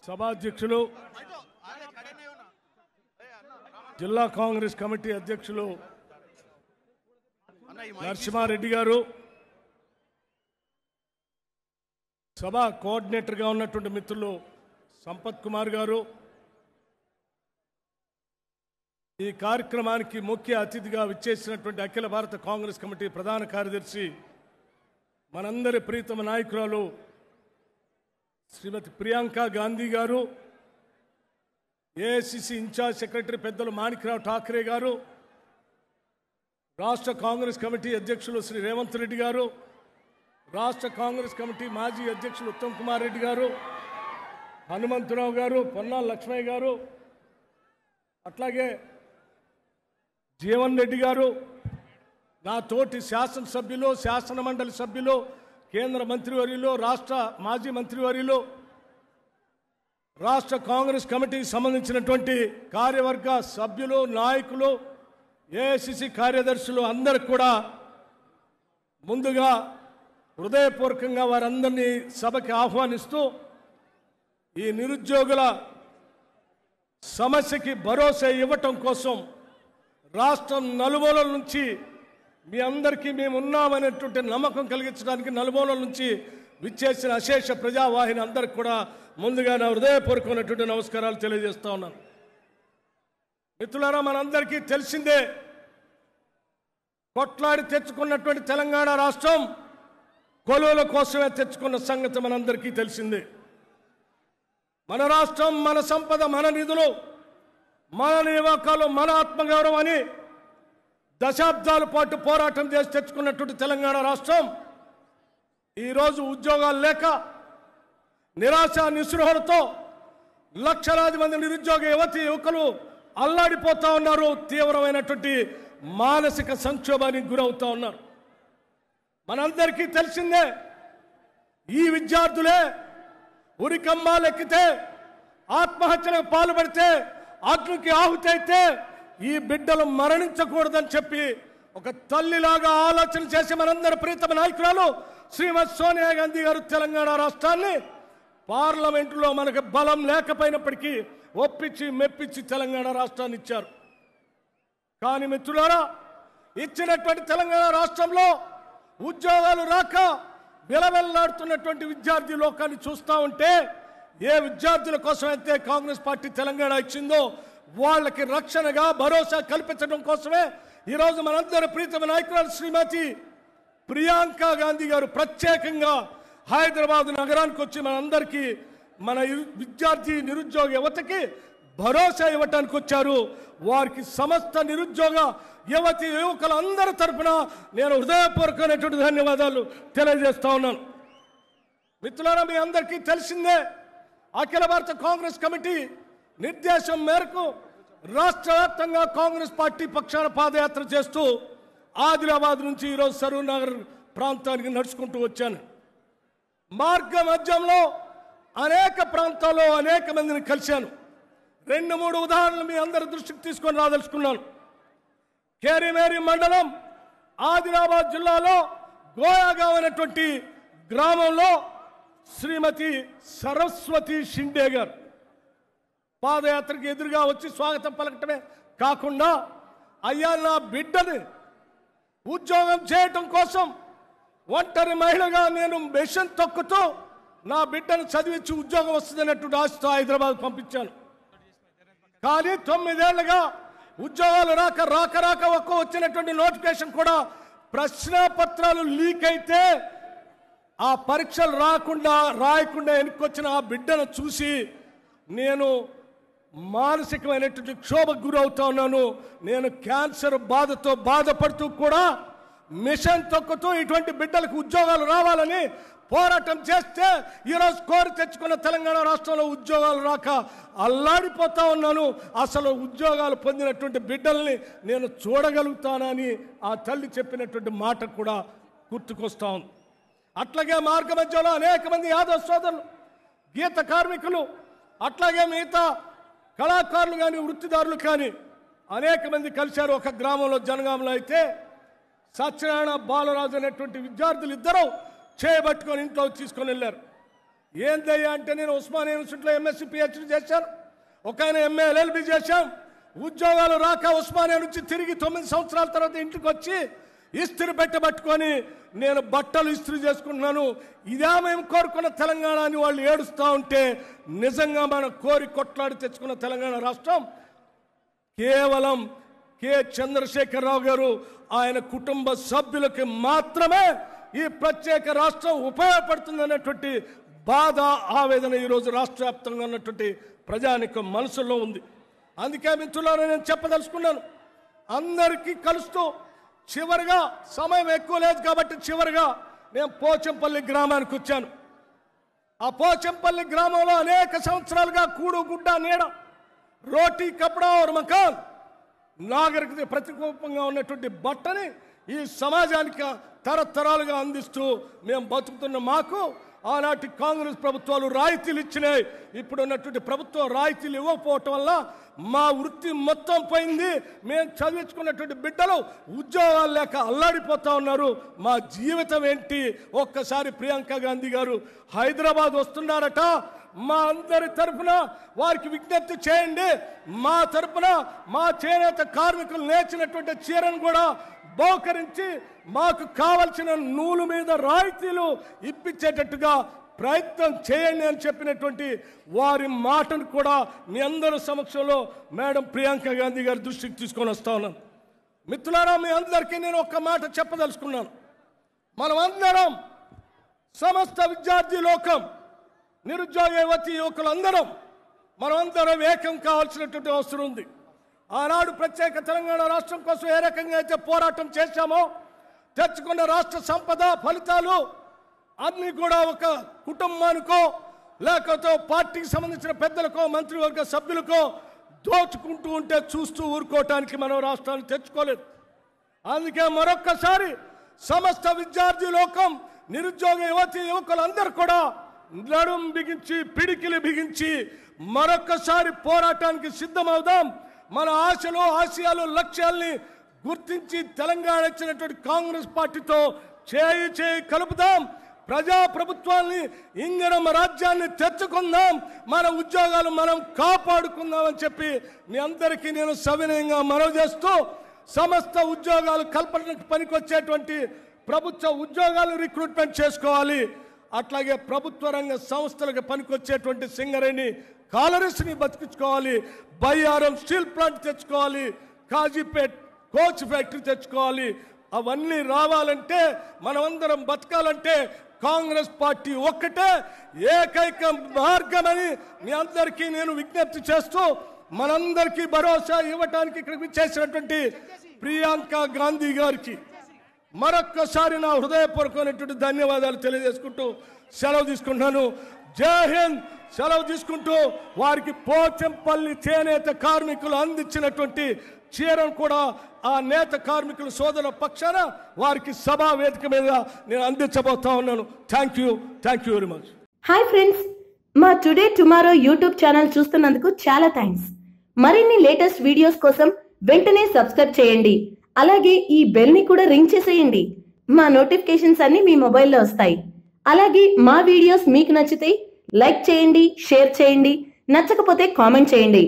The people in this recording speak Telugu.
సభాధ్యక్షులు జిల్లా కాంగ్రెస్ కమిటీ అధ్యక్షులు నరసింహారెడ్డి గారు, సభా కోఆర్డినేటర్గా ఉన్నటువంటి మిత్రులు సంపత్ కుమార్ గారు, ఈ కార్యక్రమానికి ముఖ్య అతిథిగా విచ్చేసినటువంటి అఖిల భారత కాంగ్రెస్ కమిటీ ప్రధాన కార్యదర్శి మనందరి ప్రీతమ నాయకురాలు శ్రీమతి ప్రియాంక గాంధీ గారు, ఏఐసిసి ఇన్ఛార్జ్ సెక్రటరీ పెద్దలు మాణిక్రావు ఠాకరే గారు, రాష్ట్ర కాంగ్రెస్ కమిటీ అధ్యక్షులు శ్రీ రేవంత్ రెడ్డి గారు, రాష్ట్ర కాంగ్రెస్ కమిటీ మాజీ అధ్యక్షులు ఉత్తమ్ కుమార్ రెడ్డి గారు, హనుమంతరావు గారు, పొన్నాల లక్ష్మయ్య గారు, అట్లాగే జీవన్ రెడ్డి గారు, నా తోటి శాసనసభ్యులు, శాసన మండలి సభ్యులు, కేంద్ర మంత్రివర్యులు, రాష్ట్ర మాజీ మంత్రివర్యులు, రాష్ట్ర కాంగ్రెస్ కమిటీకి సంబంధించినటువంటి కార్యవర్గ సభ్యులు, నాయకులు, ఏఐసిసి కార్యదర్శులు అందరికి కూడా ముందుగా హృదయపూర్వకంగా వారందరినీ సభకి ఆహ్వానిస్తూ ఈ నిరుద్యోగుల సమస్యకి భరోసా ఇవ్వటం కోసం రాష్ట్రం నలుమూలల నుంచి మీ అందరికీ మేము ఉన్నామనేటువంటి నమ్మకం కలిగించడానికి నలుమూలల నుంచి విచ్చేసిన అశేష ప్రజావాహిని అందరికి కూడా ముందుగా నా హృదయపూర్వకమైనటువంటి నమస్కారాలు తెలియజేస్తా ఉన్నాను. మిత్రులారా, మనందరికీ తెలిసిందే, కొట్లాడి తెచ్చుకున్నటువంటి తెలంగాణ రాష్ట్రం కొలువుల కోసమే తెచ్చుకున్న సంగతి మనందరికీ తెలిసిందే. మన రాష్ట్రం, మన సంపద, మన నిధులు, మన నియామకాలు, మన ఆత్మగౌరవం అని దశాబ్దాల పాటు పోరాటం చేసి తెచ్చుకున్నటువంటి తెలంగాణ రాష్ట్రం ఈరోజు ఉద్యోగాలు లేక నిరాశ నిస్పృహలతో లక్షలాది మంది నిరుద్యోగ యువతి యువకులు అల్లాడిపోతా ఉన్నారు, తీవ్రమైనటువంటి మానసిక సంక్షోభానికి గురవుతా ఉన్నారు. మనందరికీ తెలిసిందే, ఈ విద్యార్థులే ఉరికమ్మాలెక్కితే, ఆత్మహత్యలకు పాల్పడితే, అగ్నికి ఆహుతి అయితే ఈ బిడ్డలు మరణించకూడదని చెప్పి ఒక తల్లిలాగా ఆలోచన చేసి మనందరి ప్రీతమ నాయకురాలు శ్రీమతి సోనియా గాంధీ గారు తెలంగాణ రాష్ట్రాన్ని పార్లమెంటులో మనకు బలం లేకపోయినప్పటికీ ఒప్పించి మెప్పించి తెలంగాణ రాష్ట్రాన్ని ఇచ్చారు. కానీ మిత్రులారా, ఇచ్చినటువంటి తెలంగాణ రాష్ట్రంలో ఉద్యోగాలు రాక విలవెల్లాడుతున్నటువంటి విద్యార్థి లోకాన్ని చూస్తూ ఉంటే, ఏ విద్యార్థుల కోసం అయితే కాంగ్రెస్ పార్టీ తెలంగాణ ఇచ్చిందో వాళ్ళకి రక్షణగా భరోసా కల్పించడం కోసమే ఈరోజు మనందరి ప్రీతమ నాయకురాలు శ్రీమతి ప్రియాంక గాంధీ గారు ప్రత్యేకంగా హైదరాబాద్ నగరానికి వచ్చి మనందరికీ, మన విద్యార్థి నిరుద్యోగ యువతకి భరోసా ఇవ్వటానికి వచ్చారు. వారికి సమస్త నిరుద్యోగ యువతి యువకులందరి తరఫున నేను హృదయపూర్వకమైనటువంటి ధన్యవాదాలు తెలియజేస్తా ఉన్నాను. మిత్రులారా, మీ అందరికీ తెలిసిందే, అఖిల భారత కాంగ్రెస్ కమిటీ నిర్దేశం మేరకు రాష్ట్ర వ్యాప్తంగా కాంగ్రెస్ పార్టీ పక్షాన పాదయాత్ర చేస్తూ ఆదిలాబాద్ నుంచి ఈరోజు సరూర్ నగర్ ప్రాంతానికి నడుచుకుంటూ వచ్చాను. మార్గ మధ్యంలో అనేక ప్రాంతాల్లో అనేక మందిని కలిశాను. 2-3 ఉదాహరణలు మీ అందరి దృష్టికి తీసుకొని రాదలుచుకున్నాను. కేరిమేరి మండలం ఆదిలాబాద్ జిల్లాలో గోయాగావ్ అనేటువంటి గ్రామంలో శ్రీమతి సరస్వతి షిండే గారు పాదయాత్రకి ఎదురుగా వచ్చి స్వాగతం పలకటమే కాకుండా, అయ్యా నా బిడ్డని ఉద్యోగం చేయటం కోసం ఒంటరి మహిళగా నేను మెషిన్ తొక్కుతూ నా బిడ్డను చదివించి ఉద్యోగం వస్తుందన్నటువంటి ఆశతో హైదరాబాద్ పంపించాను. కానీ 9 ఏళ్లుగా ఉద్యోగాలు రాక ఒక్క వచ్చినటువంటి నోటిఫికేషన్ కూడా ప్రశ్నాపత్రాలు లీక్ అయితే ఆ పరీక్షలు రాయకుండా వెనుకొచ్చిన ఆ బిడ్డను చూసి నేను మానసికమైనటువంటి క్షోభకు గురవుతా ఉన్నాను. నేను క్యాన్సర్ బాధతో బాధపడుతూ కూడా మిషన్ తొక్కుతూ ఇటువంటి బిడ్డలకు ఉద్యోగాలు రావాలని పోరాటం చేస్తే ఈరోజు కోరి తెచ్చుకున్న తెలంగాణ రాష్ట్రంలో ఉద్యోగాలు రాక అల్లాడిపోతా ఉన్నాను. అసలు ఉద్యోగాలు పొందినటువంటి బిడ్డల్ని నేను చూడగలుగుతానని ఆ తల్లి చెప్పినటువంటి మాట కూడా గుర్తుకొస్తా ఉంది. అట్లాగే మార్గ మధ్యలో అనేక మంది యాదవ్ సోదరులు, గీత కార్మికులు, అట్లాగే మిగతా కళాకారులు కానీ వృత్తిదారులు కానీ అనేక మంది కలిశారు. ఒక గ్రామంలో జనగాంలో అయితే సత్యనారాయణ బాలరాజు అనేటువంటి విద్యార్థులు ఇద్దరు చేయబట్టుకొని ఇంట్లో తీసుకొని వెళ్ళారు. ఏందయ్యా అంటే నేను ఉస్మానియా యూనివర్సిటీలో ఎంఎస్సీ పిహెచ్డీ చేశాను, ఒక ఆయన ఎంఏ ఎల్ఎల్బి చేశాం. ఉద్యోగాలు రాక ఉస్మానియా నుంచి తిరిగి 9 సంవత్సరాల తర్వాత ఇంటికి వచ్చి ఇస్త్రీ పెట్టబట్టుకొని నేను బట్టలు ఇస్త్రీ చేసుకుంటున్నాను. ఇదే మేము కోరుకున్న తెలంగాణ అని వాళ్ళు ఏడుస్తూ ఉంటే, నిజంగా మనం కోరి కొట్లాడి తెచ్చుకున్న తెలంగాణ రాష్ట్రం కేవలం కె చంద్రశేఖరరావు గారు ఆయన కుటుంబ సభ్యులకి మాత్రమే ఈ ప్రత్యేక రాష్ట్రం ఉపయోగపడుతుందనేటువంటి బాధ, ఆవేదన ఈరోజు రాష్ట్ర వ్యాప్తంగా ఉన్నటువంటి ప్రజానికం మనసులో ఉంది. అందుకే మిత్రులారా నేను చెప్పదలుచుకున్నాను, అందరికీ కలుస్తూ చివరిగా సమయం ఎక్కువ లేదు కాబట్టి చివరిగా నేను పోచంపల్లి గ్రామానికి వచ్చాను. ఆ పోచంపల్లి గ్రామంలో అనేక సంవత్సరాలుగా కూడు గుడ్డ నీడ, రోటీ కపడా और మకాన్, నాగరికత ప్రతిరూపంగా ఉన్నటువంటి బట్టని ఈ సమాజానికి తరతరాలుగా అందిస్తూ మేము బతుకుతున్న మాకు ఆనాటి కాంగ్రెస్ ప్రభుత్వాలు రాయితీలు ఇచ్చినాయి. ఇప్పుడు ఉన్నటువంటి ప్రభుత్వం రాయితీలు ఇవ్వకపోవటం వల్ల మా వృత్తి మొత్తం పోయింది. మేము చదివించుకున్నటువంటి బిడ్డలు ఉద్యోగాలు లేక అల్లాడిపోతా ఉన్నారు. మా జీవితం ఏంటి? ఒక్కసారి ప్రియాంక గాంధీ గారు హైదరాబాద్ వస్తున్నారట. మా అందరి తరఫున వారికి విజ్ఞప్తి చేయండి. మా తరఫున మా చేనేత కార్మికులు నేర్చినటువంటి చీరను కూడా బహుకరించి మాకు కావలసిన నూలు మీద రాయితీలు ఇప్పించేటట్టుగా ప్రయత్నం చేయండి అని చెప్పినటువంటి వారి మాటను కూడా మీ అందరి సమక్షంలో మేడం ప్రియాంక గాంధీ గారి దృష్టికి తీసుకొని వస్తా ఉన్నాను. మిత్రులారా, మీ అందరికీ నేను ఒక్క మాట చెప్పదలుచుకున్నాను. మనమందరం సమస్త విద్యార్థి లోకం, నిరుద్యోగ యువతి యువకులందరం మనమందరం ఏకం కావాల్సినటువంటి అవసరం ఉంది. ఆనాడు ప్రత్యేక తెలంగాణ రాష్ట్రం కోసం ఏ రకంగా అయితే పోరాటం చేశామో, తెచ్చుకున్న రాష్ట్ర సంపద ఫలితాలు అన్నీ కూడా ఒక కుటుంబానికో లేకపోతే పార్టీకి సంబంధించిన పెద్దలకో మంత్రివర్గ సభ్యులకో దోచుకుంటూ ఉంటే చూస్తూ ఊరుకోవటానికి మనం రాష్ట్రాన్ని తెచ్చుకోలేదు. అందుకే మరొక్కసారి సమస్త విద్యార్థి లోకం, నిరుద్యోగ యువతి యువకులందరూ కూడా నడుం బిగించి పిడికిలి బిగించి మరొక్కసారి పోరాటానికి సిద్ధమవుదాం. మన ఆశలు ఆశయాలు లక్ష్యాల్ని గుర్తించి తెలంగాణ ఇచ్చినటువంటి కాంగ్రెస్ పార్టీతో చేయి చేయి కలుపుదాం. ప్రజా ప్రభుత్వాన్ని, ఇంగరం రాజ్యాన్ని తెచ్చుకుందాం. మన ఉద్యోగాలు మనం కాపాడుకుందాం అని చెప్పి మీ అందరికీ నేను సవినయంగా మనవి చేస్తూ, సమస్త ఉద్యోగాలు కల్పనకు పనికొచ్చేటువంటి ప్రభుత్వ ఉద్యోగాలు రిక్రూట్మెంట్ చేసుకోవాలి. అట్లాగే ప్రభుత్వ రంగ సంస్థలకు పనికొచ్చేటువంటి సింగరేణి కాలరీస్ని బతికించుకోవాలి. బయ్యారం స్టీల్ ప్లాంట్ తెచ్చుకోవాలి. కాజీపేట్ కోచ్ ఫ్యాక్టరీ తెచ్చుకోవాలి. అవన్నీ రావాలంటే, మనమందరం బతకాలంటే కాంగ్రెస్ పార్టీ ఒక్కటే ఏకైక మార్గమని మీ అందరికీ నేను విజ్ఞప్తి చేస్తూ, మనందరికీ భరోసా ఇవ్వటానికి ఇక్కడికి చేసినటువంటి ప్రియాంక గాంధీ గారికి మరొక్కసారి నా హృదయపూర్వకమైనటువంటి ధన్యవాదాలు తెలియజేసుకుంటూ సెలవు తీసుకుంటున్నాను. జై హింద్. సెలవు తీసుకుంటూ వారికి పోచంపల్లి చేనేత కార్మికులు అందించినటువంటి చీరను కూడా ఆ నేత కార్మికుల సోదరుల పక్షాన వారికి సభా వేదిక మీద నేను అందించబోతా ఉన్నాను. Thank you very much. Hi friends, మా టుడే టుమారో యూట్యూబ్ ఛానల్ చూస్తున్నందుకు చాలా థ్యాంక్స్. మరిన్ని లేటెస్ట్ వీడియోస్ కోసం వెంటనే సబ్స్క్రైబ్ చేయండి. అలాగే ఈ బెల్ ని కూడా రింగ్ చేసేయండి. మా నోటిఫికేషన్స్ అన్ని మీ మొబైల్లో వస్తాయి. అలాగే మా వీడియోస్ మీకు నచ్చితే లైక్ చేయండి, షేర్ చేయండి, నచ్చకపోతే కామెంట్ చేయండి.